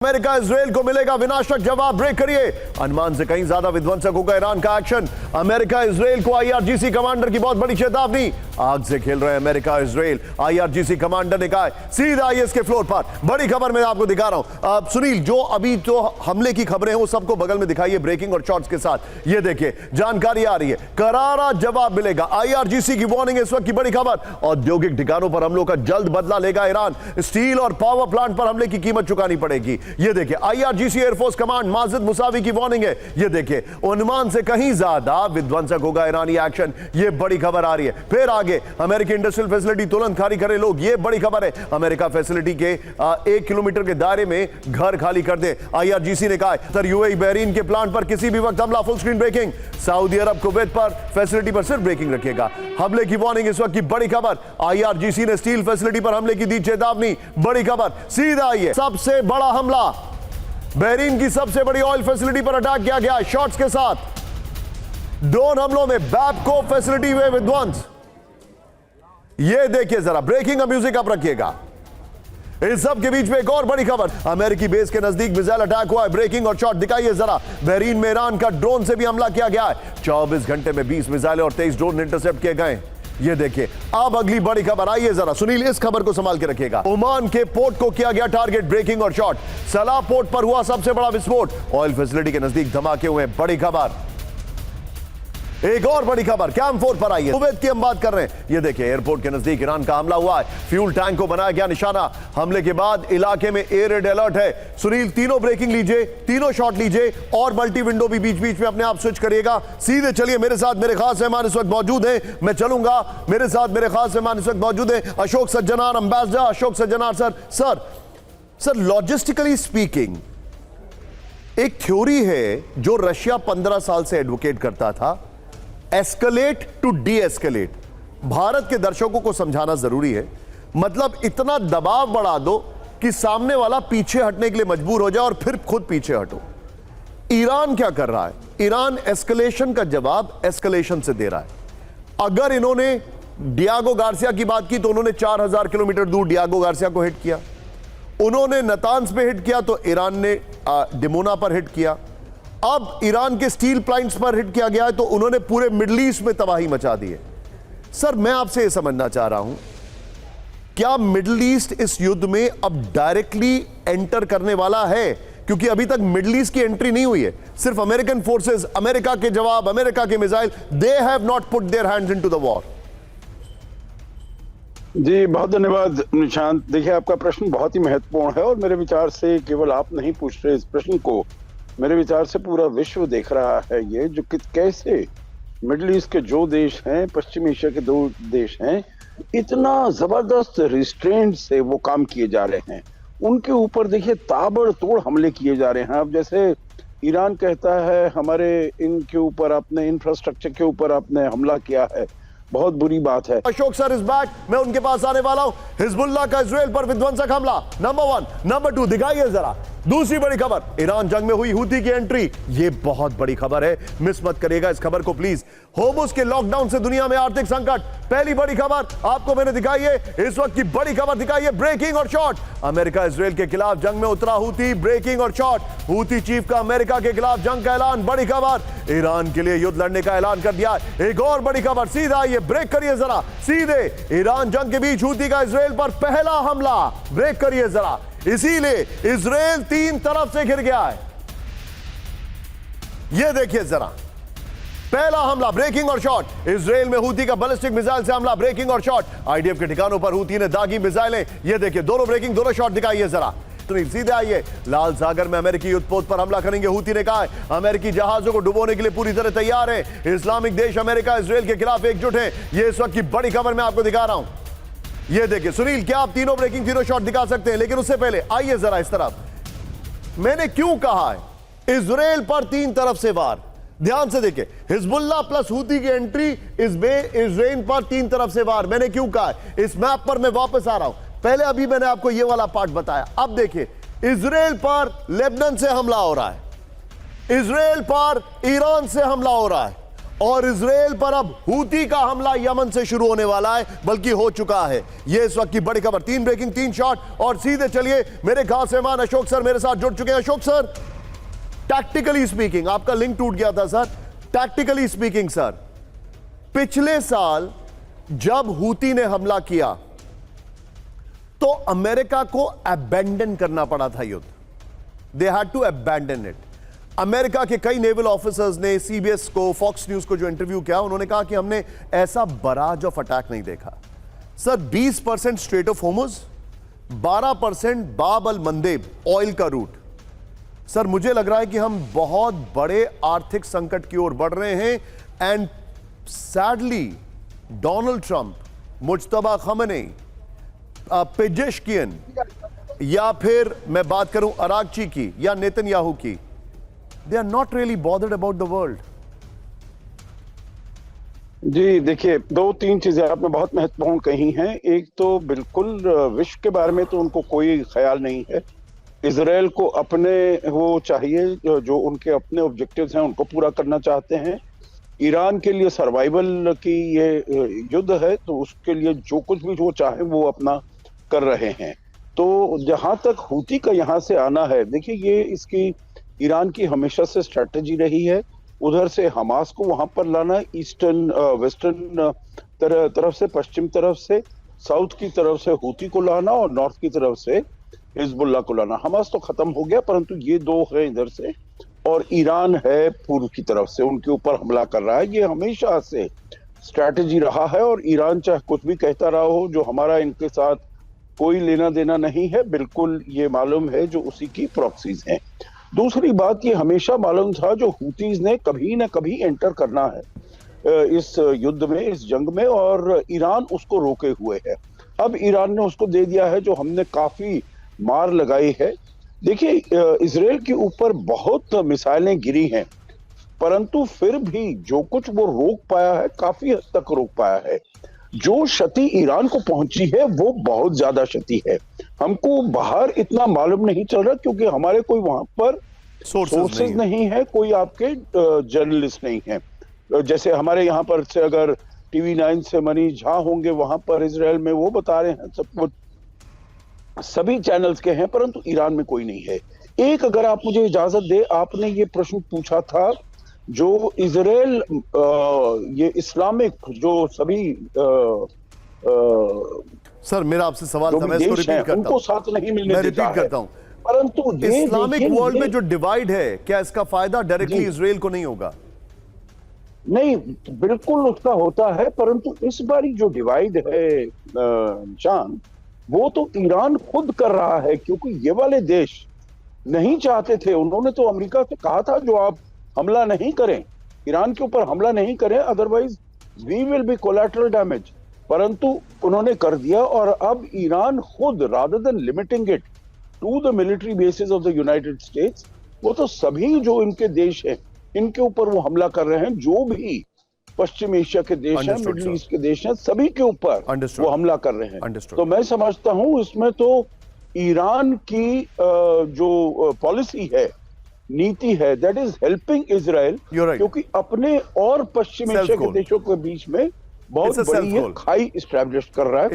America Israel को मिलेगा विनाशक जवाब। ब्रेक करिए। अनुमान से कहीं ज्यादा विध्वंसक होगा ईरान का एक्शन। अमेरिका इजराइल को आईआरजीसी कमांडर की बहुत बड़ी चेतावनी। आग से खेल रहे अमेरिका इजराइल। आईआरजीसी कमांडर ने कहा सीधा आईएस के फ्लोर पर। बड़ी खबर मैं आपको दिखा रहा हूं। सुनील, जो अभी तो हमले की खबरें हैं वो सबको बगल में दिखाइए ब्रेकिंग और शॉट्स के साथ। ये देखिए जानकारी आ रही है, करारा जवाब मिलेगा। आईआरजीसी की वार्निंग इस वक्त की बड़ी खबर। औद्योगिक ठिकानों पर हमलों का जल्द बदला लेगा ईरान। स्टील और पावर प्लांट पर हमले की कीमत चुकानी पड़ेगी। ये देखिए IRGC air force command Majid Mousavi की वार्निंग है। ये देखिए अनुमान से कहीं ज्यादा विध्वंसक होगा ईरानी एक्शन। ये बड़ी खबर आ रही है। फिर आगे अमेरिकी इंडस्ट्रियल फैसिलिटी तुरंत खाली करे लोग। ये बड़ी खबर है। अमेरिका फैसिलिटी के 1 किलोमीटर के दायरे में घर खाली कर दे। आईआरजीसी ने कहा सर यूएई बहरीन के प्लांट पर किसी भी वक्त हमला। Full screen breaking. Saudi Arab Kuwait पर फैसिलिटी पर सिर्फ ब्रेकिंग रखेगा। हमले की वार्निंग इस वक्त की बड़ी खबर। आईआरजीसी ने स्टील फैसिलिटी पर हमले की दी चेतावनी। बड़ी खबर सीधा आई है। सबसे बड़ा हमला बहरीन की सबसे बड़ी ऑयल फैसिलिटी पर अटैक किया गया शॉट्स के साथ। ड्रोन हमलों में बैबको फैसिलिटी हुए विध्वंस। यह देखिए जरा ब्रेकिंग म्यूजिक आप रखिएगा। इस सब के बीच में एक और बड़ी खबर। अमेरिकी बेस के नजदीक मिसाइल अटैक हुआ है। ब्रेकिंग और शॉट दिखाइए जरा। बहरीन में ईरान का ड्रोन से भी हमला किया गया है। 24 घंटे में 20 मिसाइलें और 23 ड्रोन इंटरसेप्ट किए गए। ये देखिए अब अगली बड़ी खबर। आइए जरा सुनील इस खबर को संभाल के रखिएगा। ओमान के पोर्ट को किया गया टारगेट। ब्रेकिंग और शॉट। सलाह पोर्ट पर हुआ सबसे बड़ा विस्फोट। ऑयल फैसिलिटी के नजदीक धमाके हुए। बड़ी खबर। एक और बड़ी खबर कैंप 4 पर आई है। कुवैत की हम बात कर रहे हैं। ये देखिए एयरपोर्ट के नजदीक ईरान का हमला हुआ है। फ्यूल टैंक को बनाया गया निशाना। हमले के बाद इलाके में एयर रेड अलर्ट है। सुनील तीनों ब्रेकिंग लीजिए, तीनों शॉट लीजिए और मल्टी विंडो भी बीच बीच में अपने आप स्विच करिएगा। सीधे चलिए मेरे साथ मेरे खास मेहमान इस वक्त मौजूद हैं। मैं चलूंगा। मेरे साथ मेरे खास मेहमान इस वक्त मौजूद हैं। Ashok Sajjanar ambassador. Ashok Sajjanar sir logistically speaking एक थ्योरी है जो रशिया 15 साल से एडवोकेट करता था, escalate to de escalate. Bharat के दर्शकों को समझाना जरूरी है। मतलब इतना दबाव बढ़ा दो कि सामने वाला पीछे हटने के लिए मजबूर हो जाए और फिर खुद पीछे हटो। ईरान क्या कर रहा है? ईरान एस्केलेशन का जवाब एस्केलेशन से दे रहा है। अगर इन्होंने डियागो गार्सिया की बात की तो उन्होंने 4000 किलोमीटर दूर डियागो गार्सिया को हिट किया। उन्होंने नतान्स पे हिट किया तो ईरान ने डिमोना पर हिट किया। अब ईरान के स्टील प्लांट्स पर हिट किया गया है तो उन्होंने पूरे मिडल ईस्ट में तबाही मचा दी है। सर मैं आपसे यह समझना चाह रहा हूं, क्या मिडल ईस्ट इस युद्ध में अब डायरेक्टली एंटर करने वाला है? क्योंकि अभी तक मिडल ईस्ट की एंट्री नहीं हुई है। सिर्फ अमेरिकन फोर्सेस, अमेरिका के जवाब, अमेरिका के missile, they have not put their hands into the war. जी बहुत धन्यवाद निशांत। देखिए आपका प्रश्न बहुत ही महत्वपूर्ण है और मेरे विचार से केवल आप नहीं पूछ रहे इस प्रश्न को, मेरे विचार से पूरा विश्व देख रहा है ये जो कि कैसे मिडिल ईस्ट के जो देश हैं, पश्चिम एशिया के 2 देश हैं, इतना जबरदस्त रिस्ट्रेंट से वो काम किए जा रहे हैं। उनके ऊपर देखिए ताबड़तोड़ हमले किए जा रहे हैं। अब जैसे ईरान कहता है हमारे इनके ऊपर, अपने इंफ्रास्ट्रक्चर के ऊपर आपने हमला किया है, बहुत बुरी बात है। अशोक सर इस बैक, मैं उनके पास आने वाला हूं। हिजबुल्लाह का इजराइल पर विध्वंसक हमला नंबर 1। नंबर 2 दिखाइए जरा दूसरी बड़ी खबर। ईरान जंग में हुई हूती की एंट्री। ये बहुत बड़ी खबर है, मिस मत करिएगा इस खबर को प्लीज। होर्मुज के लॉकडाउन से दुनिया में आर्थिक संकट। पहली बड़ी खबर आपको मैंने दिखाई है। इस वक्त की बड़ी खबर दिखाई है ब्रेकिंग और शॉट। अमेरिका इजराइल के खिलाफ जंग में उतरा हूती। ब्रेकिंग और शॉट। हूती चीफ का अमेरिका के खिलाफ जंग का ऐलान। बड़ी खबर। ईरान के लिए युद्ध लड़ने का ऐलान कर दिया। एक और बड़ी खबर सीधा ये ब्रेक करिए जरा। सीधे ईरान जंग के बीच हूती का इजराइल पर पहला हमला। ब्रेक करिए जरा। इसीलिए इजराइल 3 तरफ से घिर गया है। यह देखिए जरा पहला हमला ब्रेकिंग और शॉट। इजराइल में हूती का बैलिस्टिक मिसाइल से हमला। ब्रेकिंग और शॉट। आईडीएफ के ठिकानों पर हूती ने दागी मिसाइलें। यह देखिए दोनों ब्रेकिंग दोनों शॉट दिखाइए जरा। सीधे आइए। लाल सागर में अमेरिकी युद्धपोत पर हमला करेंगे हूती ने कहा है। अमेरिकी जहाजों को डुबोने के लिए पूरी तरह तैयार है। इस्लामिक देश अमेरिका इजराइल के खिलाफ एकजुट है। यह इस वक्त की बड़ी खबर मैं आपको दिखा रहा हूं। ये देखिए सुनील, क्या आप तीनों ब्रेकिंग तीनों शॉट दिखा सकते हैं? लेकिन उससे पहले आइए जरा इस तरफ। मैंने क्यों कहा है इजराइल पर 3 तरफ से वार? ध्यान से देखिए, हिजबुल्लाह प्लस हूती की एंट्री, इजराइल पर 3 तरफ से वार। मैंने क्यों कहा है? इस मैप पर मैं वापस आ रहा हूं। पहले अभी मैंने आपको यह वाला पार्ट बताया। अब देखिए इजराइल पर लेबनान से हमला हो रहा है, इजराइल पर ईरान से हमला हो रहा है और इजराइल पर अब हूती का हमला यमन से शुरू होने वाला है, बल्कि हो चुका है। यह इस वक्त की बड़ी खबर। 3 ब्रेकिंग 3 शॉट और सीधे चलिए मेरे खास मेहमान अशोक सर मेरे साथ जुड़ चुके हैं। अशोक सर, टैक्टिकली स्पीकिंग, आपका लिंक टूट गया था सर। टैक्टिकली स्पीकिंग सर, पिछले साल जब हूती ने हमला किया तो अमेरिका को अबैंडन करना पड़ा था युद्ध। They had to abandon it. America के कई नेवल ऑफिसर्स ने सीबीएस को, फॉक्स न्यूज को जो इंटरव्यू किया, उन्होंने कहा कि हमने ऐसा बराज ऑफ अटैक नहीं देखा। सर 20% स्ट्रेट ऑफ होर्मुज, 12% बाब अल मंदेब ऑयल का रूट। सर मुझे लग रहा है कि हम बहुत बड़े आर्थिक संकट की ओर बढ़ रहे हैं। And sadly Donald Trump, Mojtaba Khamenei, Pezeshkian, या फिर मैं बात करूं अरागची की या नेतन्याहू की, they are not really bothered about the world. जी देखिए, 2-3 चीजें आपने बहुत महत्वपूर्ण कही हैं। एक तो बिल्कुल विश्व के बारे में तो उनको कोई ख्याल नहीं है। इजराइल को अपने वो चाहिए, जो उनके अपने ऑब्जेक्टिव्स हैं उनको पूरा करना चाहते हैं। ईरान के लिए सर्वाइवल की ये युद्ध है, तो उसके लिए जो कुछ भी वो चाहे वो अपना कर रहे हैं। तो जहां तक हूती का यहाँ से आना है, देखिए ये इसकी ईरान की हमेशा से स्ट्रैटेजी रही है। उधर से हमास को वहां पर लाना, ईस्टर्न वेस्टर्न तरफ से, पश्चिम तरफ से, साउथ की तरफ से हूती को लाना और नॉर्थ की तरफ से हिजबुल्लाह को लाना। हमास तो खत्म हो गया, परंतु ये दो है इधर से, और ईरान है पूर्व की तरफ से, उनके ऊपर हमला कर रहा है। ये हमेशा से स्ट्रैटेजी रहा है। और ईरान चाहे कुछ भी कहता रहा हो, जो हमारा इनके साथ कोई लेना देना नहीं है, बिल्कुल ये मालूम है जो उसी की प्रॉक्सीज हैं। दूसरी बात, ये हमेशा मालूम था जो हूतीज ने कभी ना कभी एंटर करना है इस युद्ध में, इस जंग में, और ईरान उसको रोके हुए है। अब ईरान ने उसको दे दिया है, जो हमने काफी मार लगाई है। देखिए, इजराइल के ऊपर बहुत मिसाइलें गिरी हैं, परंतु फिर भी जो कुछ वो रोक पाया है, काफी हद तक रोक पाया है। जो क्षति ईरान को पहुंची है वो बहुत ज्यादा क्षति है। हमको बाहर इतना मालूम नहीं चल रहा, क्योंकि हमारे कोई वहां पर सोर्सेज नहीं है, कोई आपके जर्नलिस्ट नहीं है। जैसे हमारे यहाँ पर से अगर टीवी 9 से मनीष झा होंगे वहां पर इजराइल में, वो बता रहे हैं, सब कुछ सभी चैनल्स के हैं, परंतु ईरान में कोई नहीं है। एक, अगर आप मुझे इजाजत दे, आपने ये प्रश्न पूछा था जो इजराइल ये इस्लामिक जो सभी सर मेरा आपसे सवाल था, मैं इसको रिपीट करता हूं, उनको साथ नहीं मिलने मैं रिपीट करता हूं, परंतु इस्लामिक वर्ल्ड में जो डिवाइड है, क्या इसका फायदा डायरेक्टली इजराइल को नहीं होगा? नहीं, बिल्कुल उसका होता है, परंतु इस बारी जो डिवाइड है चांद, वो तो ईरान खुद कर रहा है, क्योंकि ये वाले देश नहीं चाहते थे। उन्होंने तो अमेरिका से कहा था जो आप हमला नहीं करें, ईरान के ऊपर हमला नहीं करें, otherwise we will be collateral damage, परंतु उन्होंने कर दिया। और अब ईरान खुद, rather than limiting it to the military bases of the United States, वो तो सभी जो इनके देश हैं इनके ऊपर वो हमला कर रहे हैं। जो भी पश्चिम एशिया के देश हैं, मिडिल ईस्ट के देश हैं, सभी के ऊपर वो हमला कर रहे हैं। तो मैं समझता हूं इसमें तो ईरान की जो पॉलिसी है, नीति है, दैट इज हेल्पिंग इजराइल, क्योंकि अपने और पश्चिम एशिया के देशों के बीच में बहुत बड़ी खाई इस्टेब्लिश कर रहा है।